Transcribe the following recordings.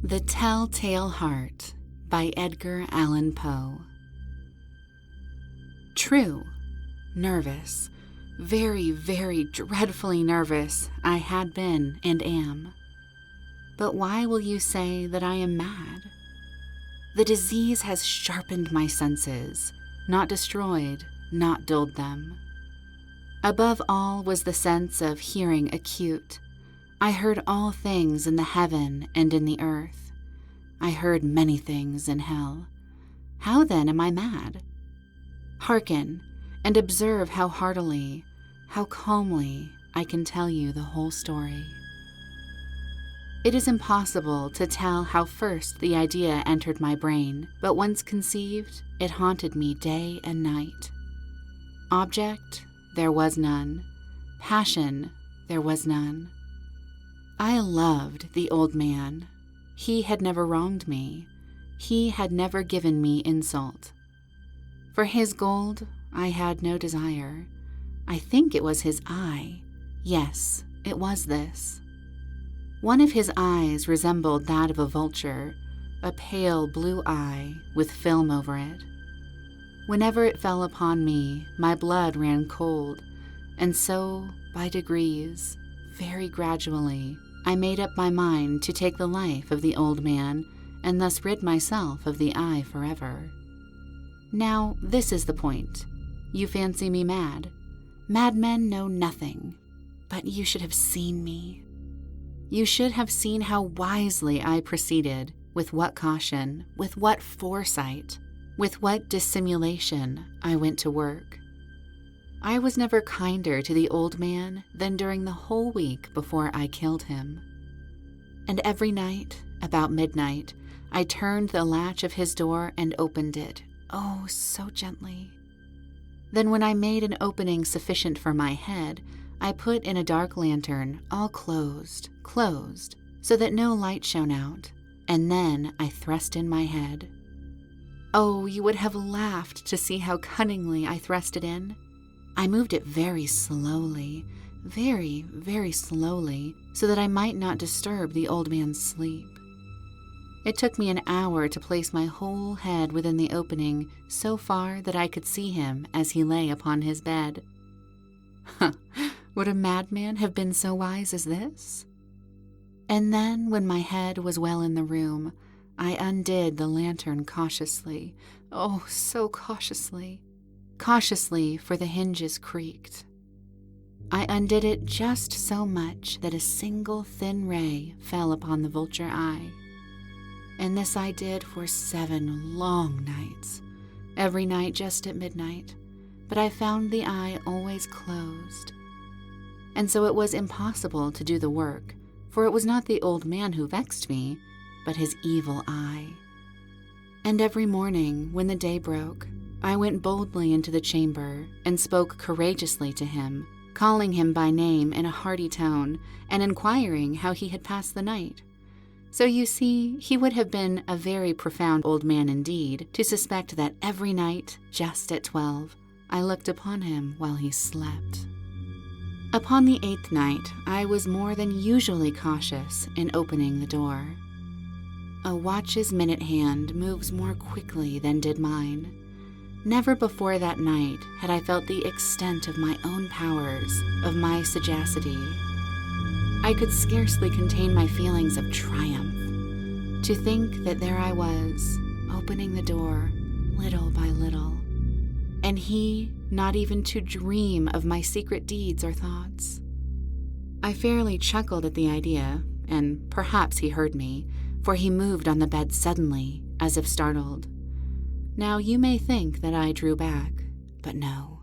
The Telltale Heart by Edgar Allan Poe. True, nervous, very, very dreadfully nervous I had been and am. But why will you say that I am mad? The disease has sharpened my senses, not destroyed, not dulled them. Above all was the sense of hearing acute. I heard all things in the heaven and in the earth. I heard many things in hell. How then am I mad? Hearken, and observe how heartily, how calmly I can tell you the whole story. It is impossible to tell how first the idea entered my brain, but once conceived, it haunted me day and night. Object, there was none. Passion, there was none. I loved the old man. He had never wronged me. He had never given me insult. For his gold, I had no desire. I think it was his eye. Yes, it was this. One of his eyes resembled that of a vulture, a pale blue eye with film over it. Whenever it fell upon me, my blood ran cold, and so, by degrees, very gradually, I made up my mind to take the life of the old man and thus rid myself of the eye forever. Now, this is the point. You fancy me mad. Madmen know nothing, but you should have seen me. You should have seen how wisely I proceeded, with what caution, with what foresight, with what dissimulation I went to work. I was never kinder to the old man than during the whole week before I killed him. And every night, about midnight, I turned the latch of his door and opened it, oh, so gently. Then when I made an opening sufficient for my head, I put in a dark lantern, all closed, so that no light shone out, and then I thrust in my head. Oh, you would have laughed to see how cunningly I thrust it in. I moved it very slowly, very, very slowly, so that I might not disturb the old man's sleep. It took me an hour to place my whole head within the opening so far that I could see him as he lay upon his bed. Would a madman have been so wise as this? And then, when my head was well in the room, I undid the lantern cautiously, oh, so cautiously. Cautiously, for the hinges creaked. I undid it just so much that a single thin ray fell upon the vulture eye. And this I did for 7 long nights, every night just at midnight, but I found the eye always closed. And so it was impossible to do the work, for it was not the old man who vexed me, but his evil eye. And every morning, when the day broke, I went boldly into the chamber and spoke courageously to him, calling him by name in a hearty tone and inquiring how he had passed the night. So you see, he would have been a very profound old man indeed to suspect that every night, just at 12, I looked upon him while he slept. Upon the 8th night, I was more than usually cautious in opening the door. A watch's minute hand moves more quickly than did mine. Never before that night had I felt the extent of my own powers, of my sagacity. I could scarcely contain my feelings of triumph. To think that there I was, opening the door, little by little, and he not even to dream of my secret deeds or thoughts. I fairly chuckled at the idea, and perhaps he heard me, for he moved on the bed suddenly, as if startled. Now you may think that I drew back, but no.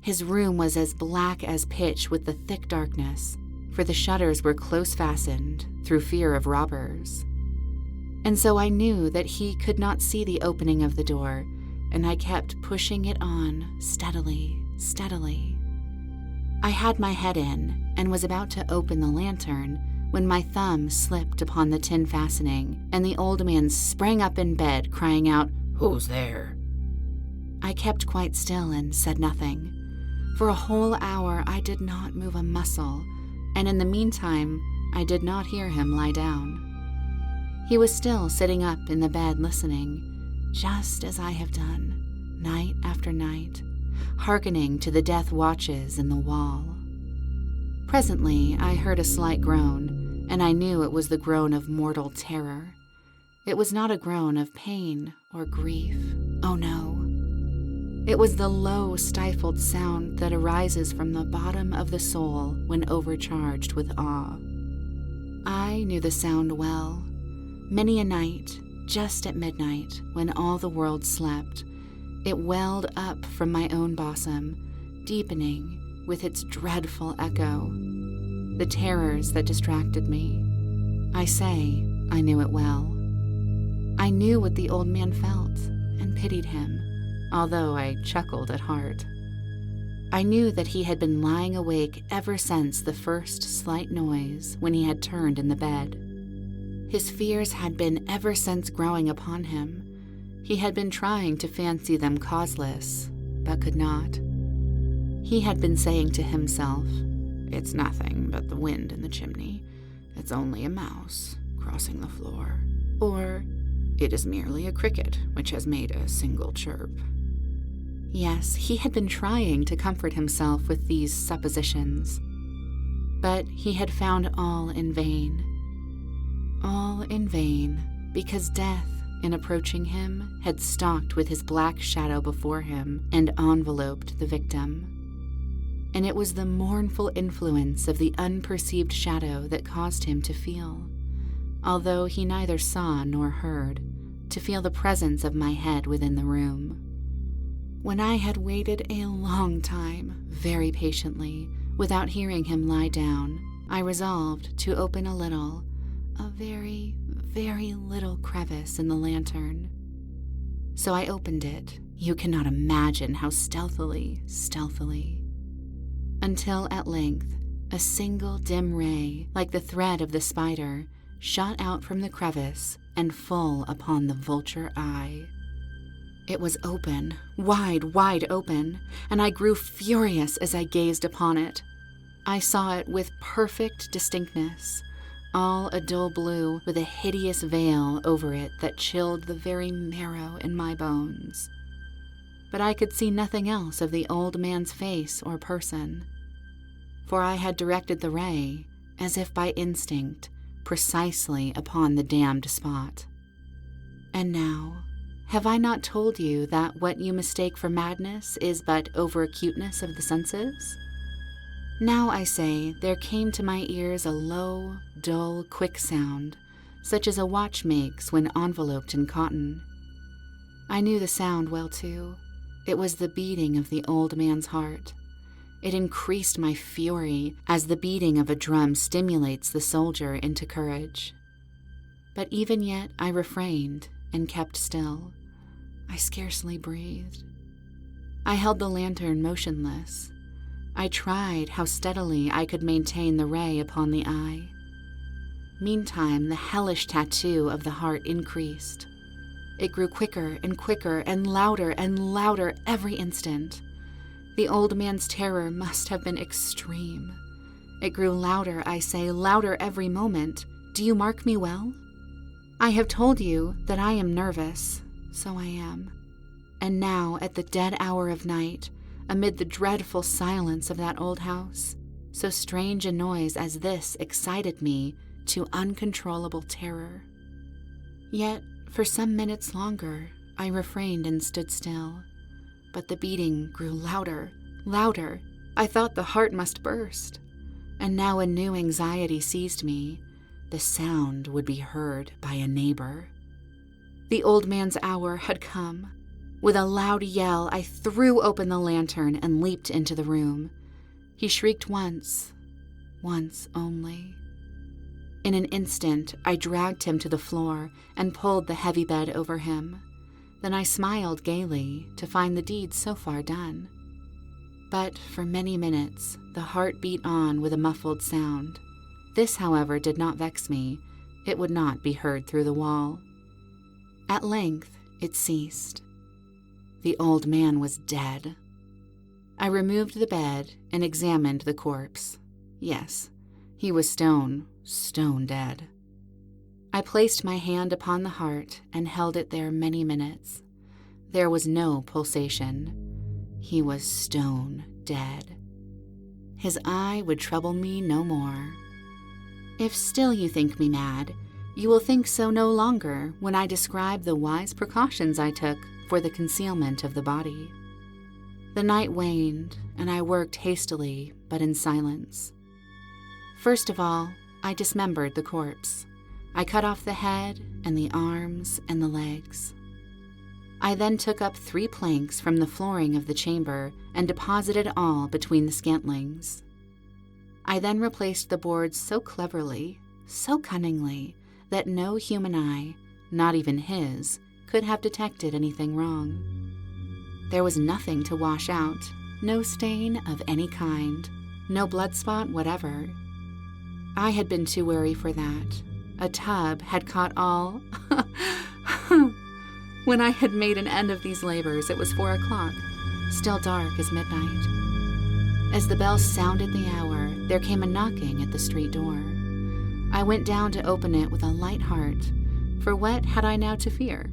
His room was as black as pitch with the thick darkness, for the shutters were close fastened through fear of robbers. And so I knew that he could not see the opening of the door, and I kept pushing it on steadily, steadily. I had my head in and was about to open the lantern when my thumb slipped upon the tin fastening, and the old man sprang up in bed, crying out, "Who's there?" I kept quite still and said nothing. For a whole hour I did not move a muscle, and in the meantime I did not hear him lie down. He was still sitting up in the bed listening, just as I have done, night after night, hearkening to the death watches in the wall. Presently, I heard a slight groan, and I knew it was the groan of mortal terror. It was not a groan of pain or grief. Oh no. It was the low, stifled sound that arises from the bottom of the soul when overcharged with awe. I knew the sound well. Many a night, just at midnight, when all the world slept, it welled up from my own bosom, deepening with its dreadful echo. The terrors that distracted me. I say, I knew it well. I knew what the old man felt, and pitied him, although I chuckled at heart. I knew that he had been lying awake ever since the first slight noise when he had turned in the bed. His fears had been ever since growing upon him. He had been trying to fancy them causeless, but could not. He had been saying to himself, "It's nothing but the wind in the chimney. It's only a mouse crossing the floor." Or, "It is merely a cricket which has made a single chirp." Yes, he had been trying to comfort himself with these suppositions. But he had found all in vain. All in vain, because death, in approaching him, had stalked with his black shadow before him and enveloped the victim. And it was the mournful influence of the unperceived shadow that caused him to feel, although he neither saw nor heard, to feel the presence of my head within the room. When I had waited a long time, very patiently, without hearing him lie down, I resolved to open a very, very little crevice in the lantern. So I opened it, you cannot imagine how stealthily, until at length a single dim ray, like the thread of the spider, shot out from the crevice and full upon the vulture eye. It was open, wide open, and I grew furious as I gazed upon it. I saw it with perfect distinctness, all a dull blue with a hideous veil over it that chilled the very marrow in my bones. But I could see nothing else of the old man's face or person, for I had directed the ray, as if by instinct, precisely upon the damned spot. And now, have I not told you that what you mistake for madness is but over-acuteness of the senses? Now, I say, there came to my ears a low, dull, quick sound, such as a watch makes when enveloped in cotton. I knew the sound well, too. It was the beating of the old man's heart. It increased my fury, as the beating of a drum stimulates the soldier into courage. But even yet I refrained and kept still. I scarcely breathed. I held the lantern motionless. I tried how steadily I could maintain the ray upon the eye. Meantime, the hellish tattoo of the heart increased. It grew quicker and louder every instant. The old man's terror must have been extreme. It grew louder, I say, louder every moment. Do you mark me well? I have told you that I am nervous. So I am. And now, at the dead hour of night, amid the dreadful silence of that old house, so strange a noise as this excited me to uncontrollable terror. Yet, for some minutes longer, I refrained and stood still. But the beating grew louder. I thought the heart must burst. And now a new anxiety seized me. The sound would be heard by a neighbor. The old man's hour had come. With a loud yell, I threw open the lantern and leaped into the room. He shrieked once only. In an instant, I dragged him to the floor and pulled the heavy bed over him. Then I smiled gaily to find the deed so far done. But for many minutes, the heart beat on with a muffled sound. This, however, did not vex me. It would not be heard through the wall. At length, it ceased. The old man was dead. I removed the bed and examined the corpse. Yes, he was stone dead. I I placed my hand upon the heart and held it there many minutes. There was no pulsation. He was stone dead. His eye would trouble me no more. If still you think me mad, you will think so no longer when I describe the wise precautions I took for the concealment of the body. The night waned, and I worked hastily, but in silence. First of all, I dismembered the corpse. I cut off the head and the arms and the legs. I then took up 3 planks from the flooring of the chamber and deposited all between the scantlings. I then replaced the boards so cleverly, so cunningly, that no human eye, not even his, could have detected anything wrong. There was nothing to wash out, no stain of any kind, no blood spot whatever. I had been too wary for that. A tub had caught all. When I had made an end of these labors, it was 4 o'clock, still dark as midnight. As the bell sounded the hour, there came a knocking at the street door. I went down to open it with a light heart, for what had I now to fear?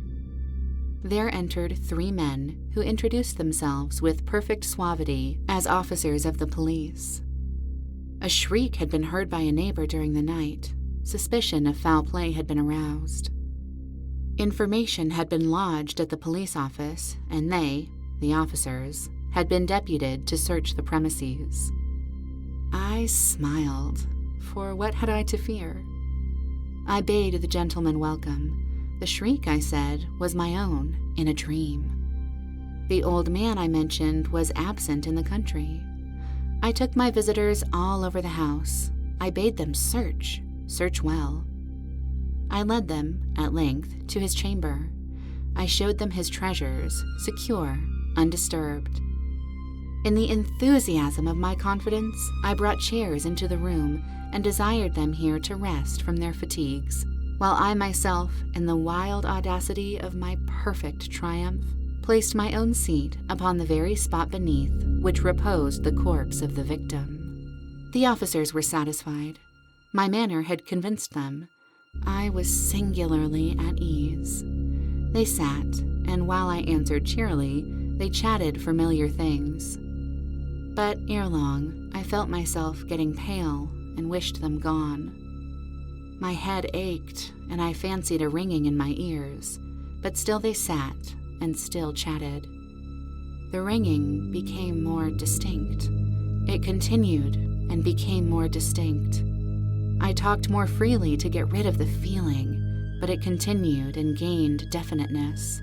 There entered 3 men who introduced themselves with perfect suavity as officers of the police. A shriek had been heard by a neighbor during the night. Suspicion of foul play had been aroused. Information had been lodged at the police office, and they, the officers, had been deputed to search the premises. I smiled, for what had I to fear? I bade the gentleman welcome. The shriek, I said, was my own, in a dream. The old man I mentioned was absent in the country. I took my visitors all over the house. I bade them search well. I led them, at length, to his chamber. I showed them his treasures, secure, undisturbed. In the enthusiasm of my confidence, I brought chairs into the room and desired them here to rest from their fatigues, while I myself, in the wild audacity of my perfect triumph, placed my own seat upon the very spot beneath which reposed the corpse of the victim. The officers were satisfied. My manner had convinced them. I was singularly at ease. They sat, and while I answered cheerily, they chatted familiar things. But ere long, I felt myself getting pale and wished them gone. My head ached, and I fancied a ringing in my ears, but still they sat and still chatted. The ringing became more distinct. It continued and became more distinct. I talked more freely to get rid of the feeling, but it continued and gained definiteness.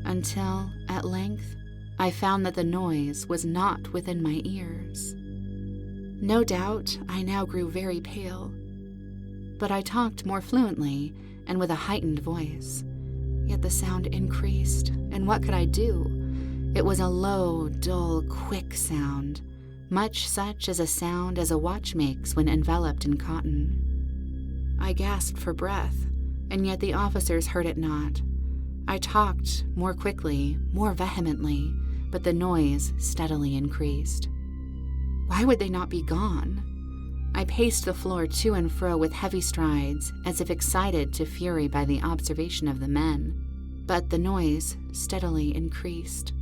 Until, at length, I found that the noise was not within my ears. No doubt I now grew very pale, but I talked more fluently and with a heightened voice. Yet the sound increased, and what could I do? It was a low, dull, quick sound, much such as a sound as a watch makes when enveloped in cotton. I gasped for breath, and yet the officers heard it not. I talked more quickly, more vehemently, but the noise steadily increased. Why would they not be gone? I paced the floor to and fro with heavy strides, as if excited to fury by the observation of the men, but the noise steadily increased.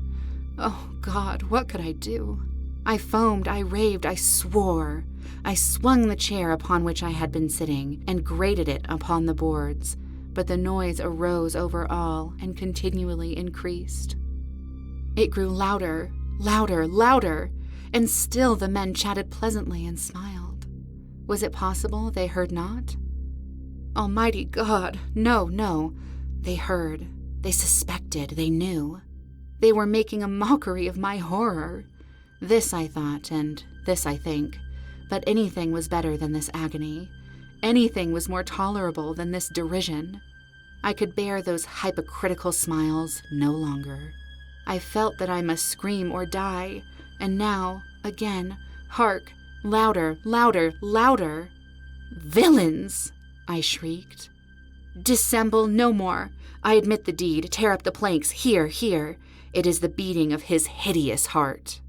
Oh God, what could I do? I foamed, I raved, I swore. I swung the chair upon which I had been sitting and grated it upon the boards, but the noise arose over all and continually increased. It grew louder, louder, louder, and still the men chatted pleasantly and smiled. Was it possible they heard not? Almighty God, no. They heard, they suspected, they knew. They were making a mockery of my horror. This I thought, and this I think, but anything was better than this agony. Anything was more tolerable than this derision. I could bear those hypocritical smiles no longer. I felt that I must scream or die, and now, again, hark, louder, louder, louder. Villains! I shrieked. Dissemble no more. I admit the deed. Tear up the planks. Here. It is the beating of his hideous heart.